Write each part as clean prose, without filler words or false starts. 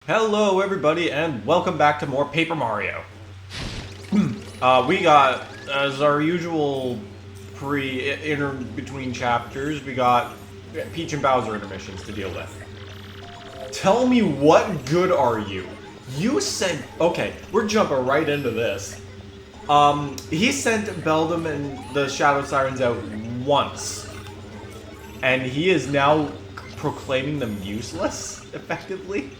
Hello everybody and welcome back to more Paper Mario. We got, as our usual between chapters, we got Peach and Bowser intermissions to deal with. Tell me, what good are you? You sent, okay, we're jumping right into this. He sent Beldum and the Shadow Sirens out once. And he is now proclaiming them useless, effectively.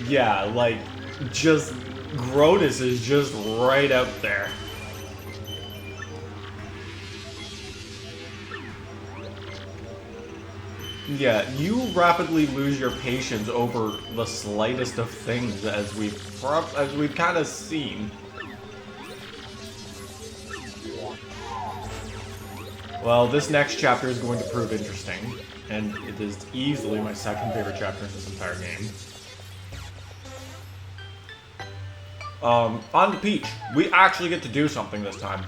Yeah, like, just, Grodus is just right out there. Yeah, you rapidly lose your patience over the slightest of things, as we've kind of seen. Well, this next chapter is going to prove interesting, and it is easily my second favorite chapter in this entire game. On to Peach. We actually get to do something this time.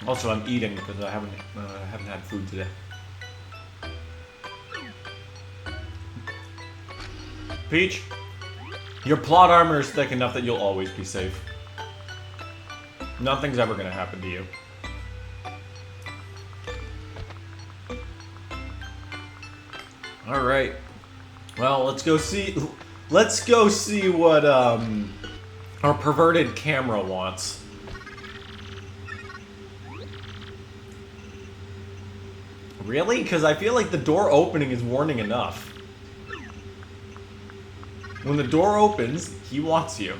Also, I'm eating because I haven't had food today. Peach, your plot armor is thick enough that you'll always be safe. Nothing's ever gonna happen to you. All right. Well, let's go see what our perverted camera wants. Really? Because I feel like the door opening is warning enough. When the door opens, he wants you.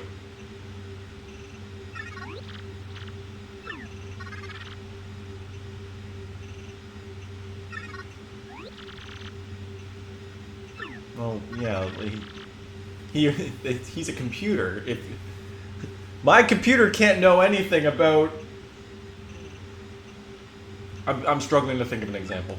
Well, yeah, he's a computer. If my computer can't know anything about... I'm struggling to think of an example.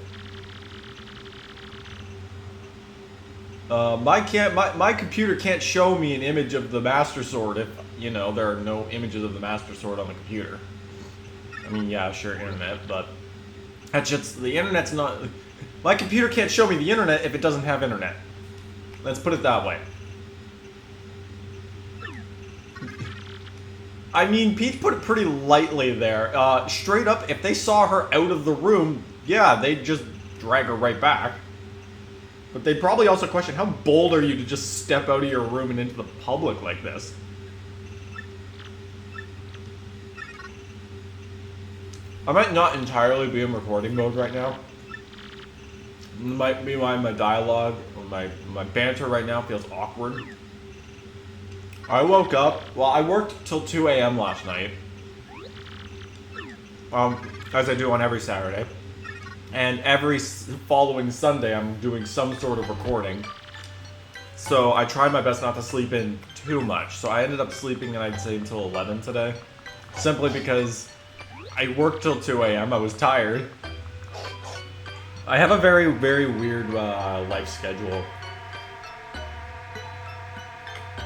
My computer can't show me an image of the Master Sword if, you know, there are no images of the Master Sword on the computer. I mean, yeah, sure, internet, but that's just, the internet's not... My computer can't show me the internet if it doesn't have internet. Let's put it that way. I mean, Peach put it pretty lightly there. Straight up, if they saw her out of the room, yeah, they'd just drag her right back. But they'd probably also question, how bold are you to just step out of your room and into the public like this? I might not entirely be in recording mode right now. It might be why my dialogue, or my banter right now feels awkward. I woke up, well, I worked till 2 a.m. last night, as I do on every Saturday, and every following Sunday I'm doing some sort of recording, so I tried my best not to sleep in too much, so I ended up sleeping, I'd say, until 11 today, simply because I worked till 2 a.m., I was tired. I have a very, very weird life schedule.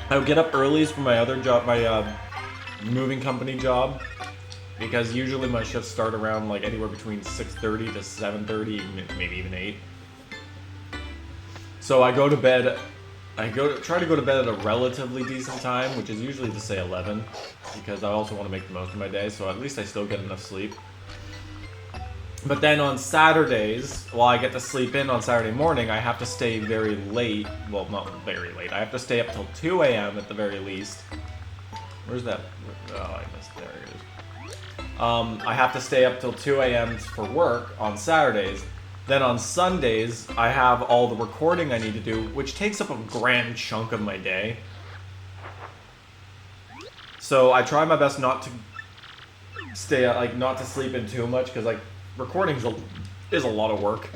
I would get up early for my other job, my moving company job, because usually my shifts start around like anywhere between 6:30 to 7:30, maybe even 8. So I go to bed. Try to go to bed at a relatively decent time, which is usually to say 11, because I also want to make the most of my day. So at least I still get enough sleep. But then on Saturdays, while I get to sleep in on Saturday morning, I have to stay very late. Well, not very late. I have to stay up till 2 a.m. at the very least. Where's that? Oh, I missed. There it is. I have to stay up till 2 a.m. for work on Saturdays. Then on Sundays, I have all the recording I need to do, which takes up a grand chunk of my day. So I try my best not to stay, not to sleep in too much, because, recording is a lot of work.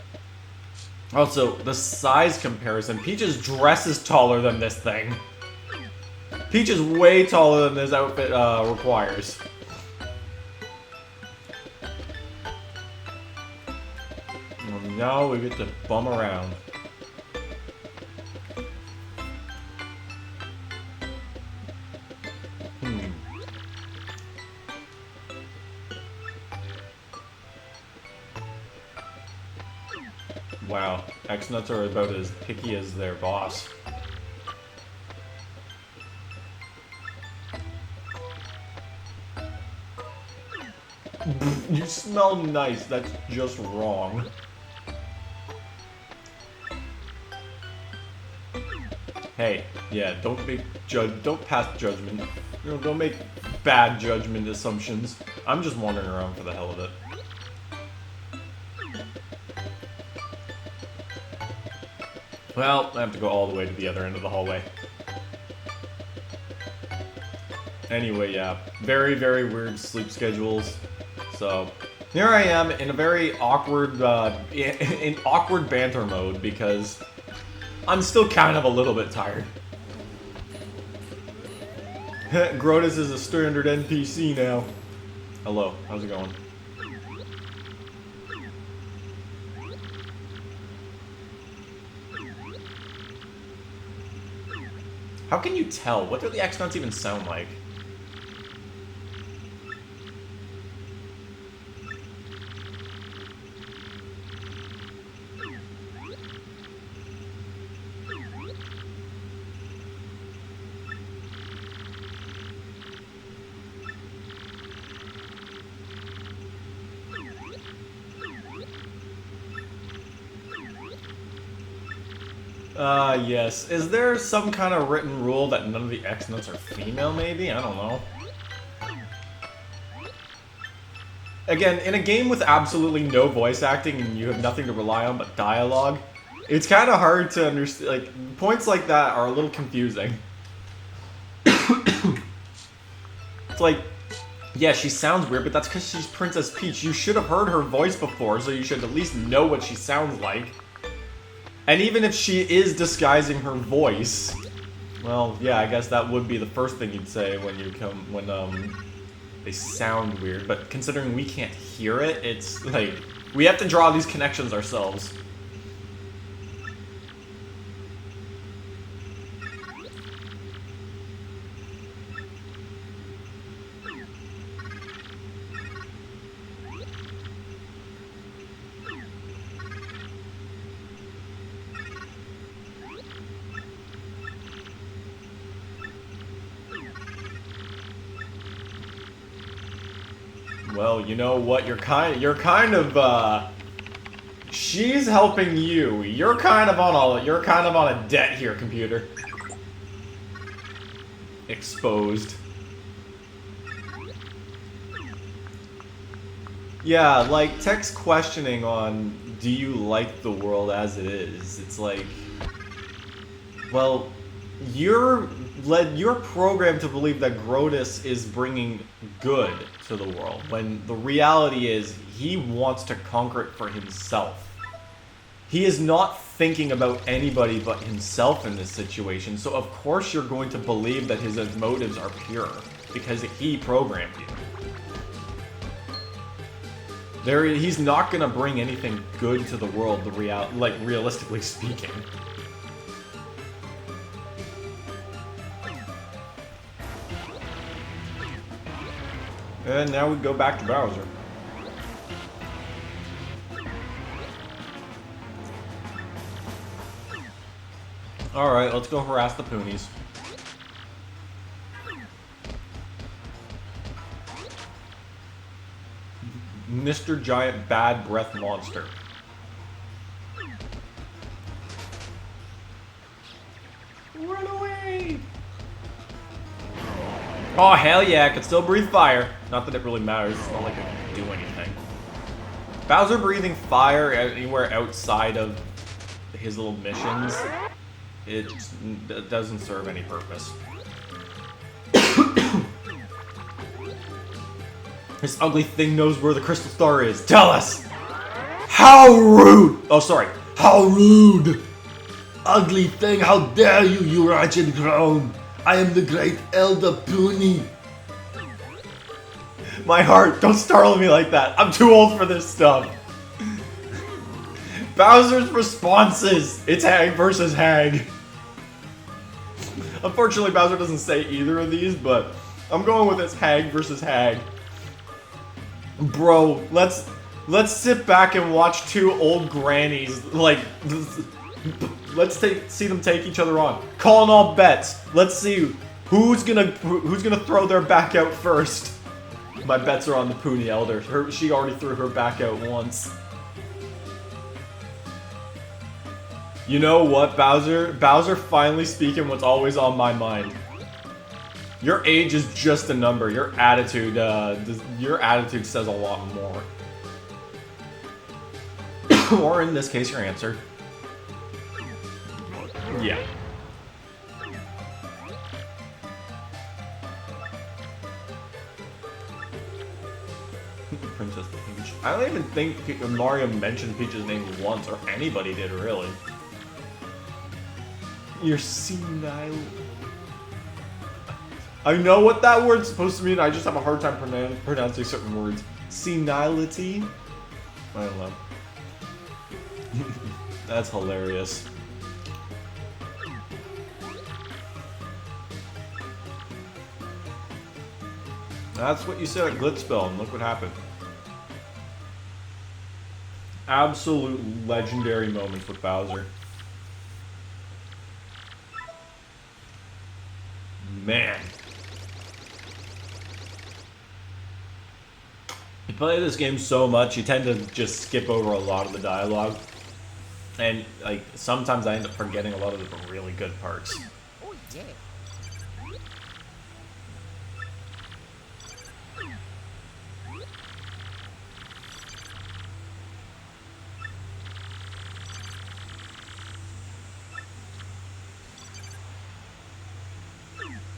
Also, the size comparison. Peach's dress is taller than this thing. Peach is way taller than this outfit requires. And now we get to bum around. Wow, X-Nuts are about as picky as their boss. You smell nice, that's just wrong. Hey, yeah, don't pass judgment. You know, don't make bad judgment assumptions. I'm just wandering around for the hell of it. Well, I have to go all the way to the other end of the hallway. Anyway, yeah, very, very weird sleep schedules. So, here I am in a very awkward, in awkward banter mode because I'm still kind of a little bit tired. Grodus is a standard NPC now. Hello, how's it going? How can you tell? What do the X-Nuts even sound like? Yes. Is there some kind of written rule that none of the X-Nuts are female, maybe? I don't know. Again, in a game with absolutely no voice acting and you have nothing to rely on but dialogue, it's kind of hard to understand. Like, points like that are a little confusing. It's like, yeah, she sounds weird, but that's because she's Princess Peach. You should have heard her voice before, so you should at least know what she sounds like. And even if she is disguising her voice, well, yeah, I guess that would be the first thing you'd say when they sound weird. But considering we can't hear it, it's like, we have to draw these connections ourselves. Well, you know what? You're kind of she's helping you. You're kind of on a debt here, computer. Exposed. Yeah, like text questioning on do you like the world as it is? It's like, well, you're programmed to believe that Grodus is bringing good to the world, when the reality is he wants to conquer it for himself. He is not thinking about anybody but himself in this situation, so of course you're going to believe that his motives are pure, because he programmed you. He's not going to bring anything good to the world, realistically speaking. And now we go back to Bowser. Alright, let's go harass the Poonies. Mr. Giant Bad Breath Monster. Run away! Oh, hell yeah, I can still breathe fire. Not that it really matters, it's not like I can do anything. Bowser breathing fire anywhere outside of his little missions, it doesn't serve any purpose. This ugly thing knows where the crystal star is. Tell us! How rude! Oh, sorry. How rude! Ugly thing, how dare you, you wretched crone! I am the great Elder Poonie. My heart, don't startle me like that. I'm too old for this stuff. Bowser's responses. It's Hag versus Hag. Unfortunately, Bowser doesn't say either of these, but I'm going with it's Hag versus Hag. Bro, let's Let's sit back and watch two old grannies, like, let's see them take each other on. Calling all bets. Let's see who's gonna throw their back out first. My bets are on the Puni Elder. She already threw her back out once. You know what, Bowser? Bowser finally speaking what's always on my mind. Your age is just a number. Your attitude says a lot more. Or in this case, your answer. Yeah. Princess Peach. I don't even think Mario mentioned Peach's name once, or anybody did, really. You're senile. I know what that word's supposed to mean, I just have a hard time pronouncing certain words. Senility? I don't know. That's hilarious. That's what you said at Glitzbell, and look what happened. Absolute legendary moments with Bowser. Man. You play this game so much, you tend to just skip over a lot of the dialogue. And, like, sometimes I end up forgetting a lot of the really good parts. Oh, yeah.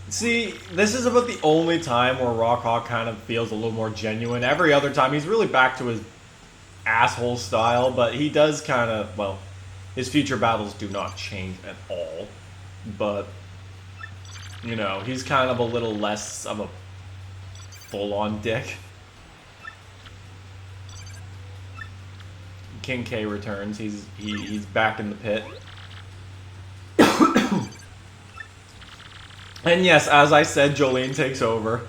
See, this is about the only time where Rock Hawk kind of feels a little more genuine. Every other time, he's really back to his asshole style, but he does kind of, well, his future battles do not change at all. But, you know, he's kind of a little less of a full-on dick. King K returns. He's back in the pit. And yes, as I said, Jolene takes over.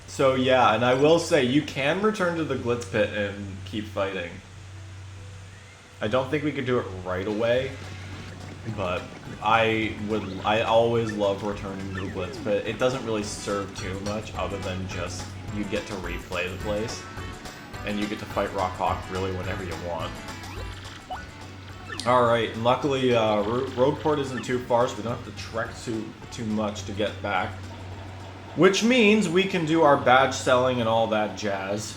So yeah, and I will say, you can return to the Glitz Pit and keep fighting. I don't think we could do it right away, but I always love returning to the Glitz Pit. It doesn't really serve too much other than just you get to replay the place, and you get to fight Rock Hawk really whenever you want. Alright, luckily Roadport isn't too far, so we don't have to trek too much to get back. Which means we can do our badge selling and all that jazz.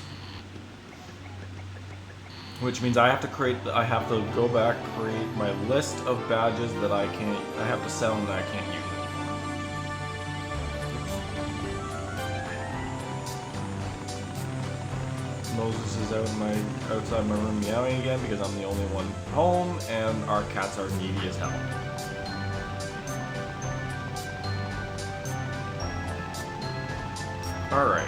Which means I have to go back, create my list of badges that I have to sell and that I can't use. Moses is outside my room meowing again because I'm the only one home and our cats are needy as hell. Alright.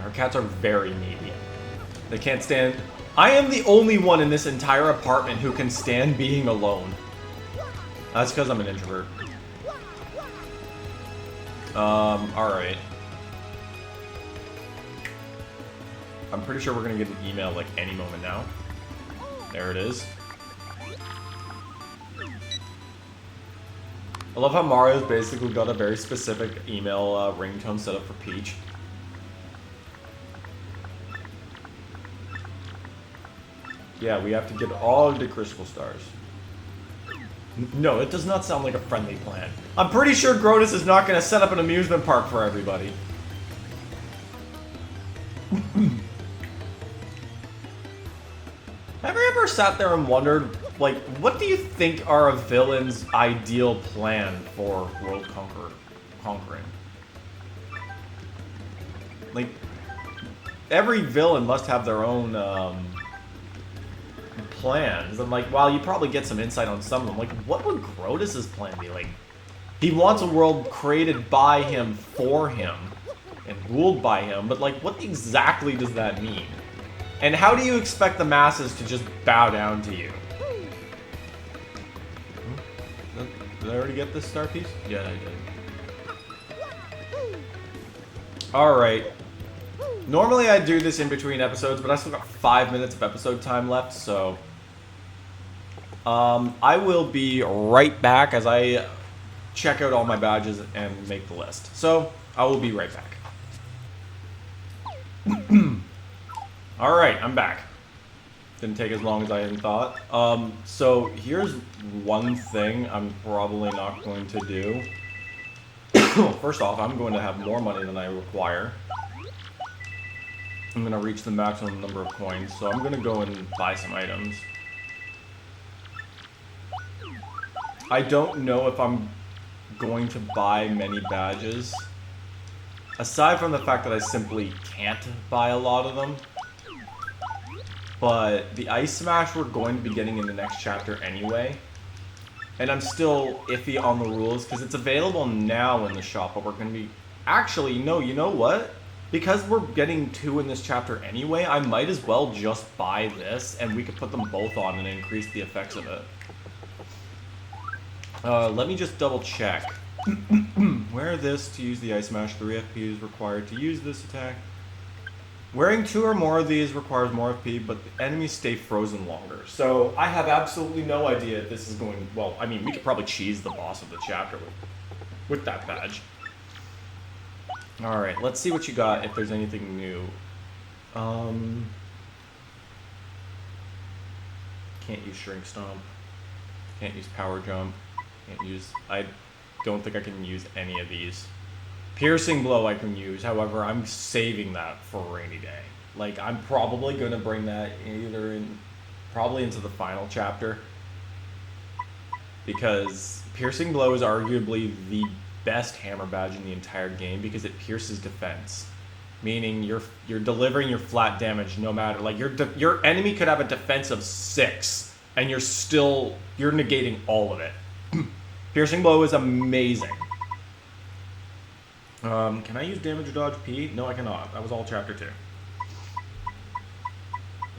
Our cats are very needy. They can't stand... I am the only one in this entire apartment who can stand being alone. That's because I'm an introvert. Alright. I'm pretty sure we're gonna get an email like any moment now. There it is. I love how Mario's basically got a very specific email ringtone set up for Peach. Yeah, we have to get all the crystal stars. No, it does not sound like a friendly plan. I'm pretty sure Grodus is not going to set up an amusement park for everybody. Have you ever sat there and wondered, like, what do you think are a villain's ideal plan for world conquering? Like, every villain must have their own, plans, and like, while you probably get some insight on some of them, like, what would Grodus' plan be? Like, he wants a world created by him, for him, and ruled by him, but like, what exactly does that mean? And how do you expect the masses to just bow down to you? Did I already get this star piece? Yeah, I did. Alright. Normally I do this in between episodes, but I still got 5 minutes of episode time left, so... I will be right back as I check out all my badges and make the list. So, I will be right back. Alright, I'm back. Didn't take as long as I had thought. So here's one thing I'm probably not going to do. First off, I'm going to have more money than I require. I'm going to reach the maximum number of coins, so I'm going to go and buy some items. I don't know if I'm going to buy many badges. Aside from the fact that I simply can't buy a lot of them. But the Ice Smash we're going to be getting in the next chapter anyway. And I'm still iffy on the rules because it's available now in the shop, but we're going to be... Actually, no, you know what? Because we're getting 2 in this chapter anyway, I might as well just buy this and we could put them both on and increase the effects of it. Let me just double check. Wear this to use the Ice Smash. 3 FP is required to use this attack. Wearing 2 or more of these requires more FP, but the enemies stay frozen longer. So I have absolutely no idea if this is going... Well, I mean, we could probably cheese the boss of the chapter with that badge. Alright, let's see what you got, if there's anything new. Can't use Shrink Stomp. Can't use Power Jump. Can't use... I don't think I can use any of these. Piercing Blow I can use, however, I'm saving that for a rainy day. Like, I'm probably going to bring that either in... Probably into the final chapter. Because Piercing Blow is arguably the best hammer badge in the entire game because it pierces defense. Meaning you're delivering your flat damage no matter... Like, your enemy could have a defense of 6, and you're negating all of it. Piercing Blow is amazing. Can I use damage or dodge P? No, I cannot. That was all chapter 2.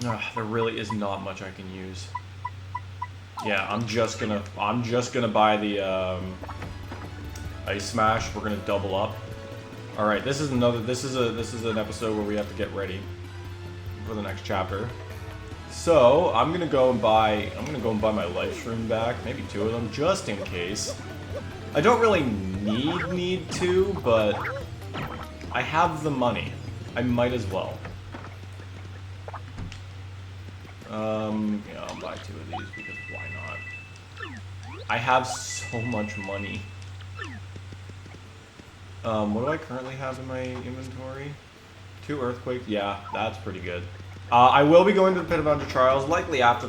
There really is not much I can use. Yeah, I'm just gonna buy the Ice Smash. We're gonna double up. All right, this is an episode where we have to get ready for the next chapter. So I'm gonna go and buy my life stream back, maybe 2 of them, just in case. I don't really need to, but I have the money. I might as well. Yeah, I'll buy 2 of these because why not? I have so much money. What do I currently have in my inventory? 2 Earthquakes. Yeah, that's pretty good. I will be going to the Pit of Under Trials, likely after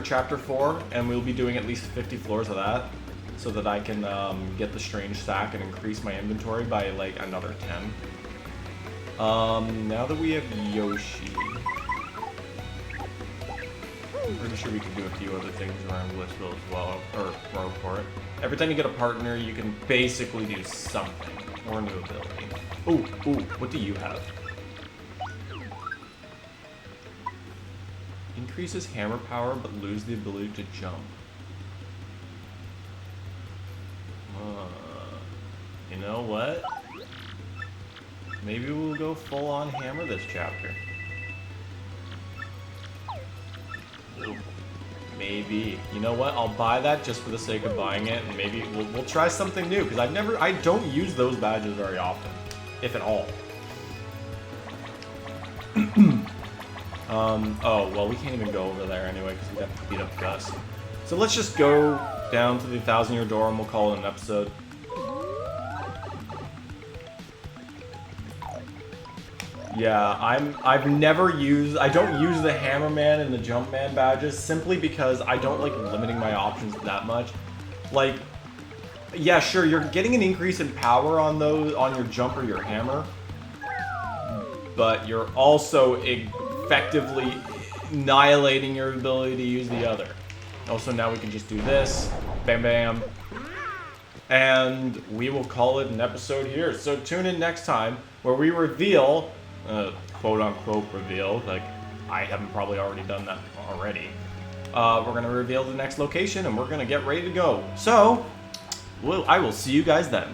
Chapter 4, and we'll be doing at least 50 floors of that, so that I can get the Strange Sack and increase my inventory by, like, another 10. Now that we have Yoshi, I'm pretty sure we can do a few other things around Blissville as well, or Rogueport. Every time you get a partner, you can basically do something, or a new ability. Ooh, what do you have? Increases hammer power, but lose the ability to jump. You know what? Maybe we'll go full on hammer this chapter. Ooh, maybe. You know what? I'll buy that just for the sake of buying it, and maybe we'll try something new because I don't use those badges very often, if at all. Oh, well, we can't even go over there anyway because we'd have to beat up Gus. So let's just go down to the 1,000-year door and we'll call it an episode. Yeah, I don't use the Hammerman and the Jumpman badges simply because I don't like limiting my options that much. Like, yeah, sure, you're getting an increase in power on your jump or your hammer, but you're also effectively annihilating your ability to use the other. Also, now we can just do this, bam bam, and we will call it an episode here. So tune in next time where we reveal, quote-unquote reveal, like I haven't probably already done that already. We're going to reveal the next location and we're going to get ready to go. So, I will see you guys then.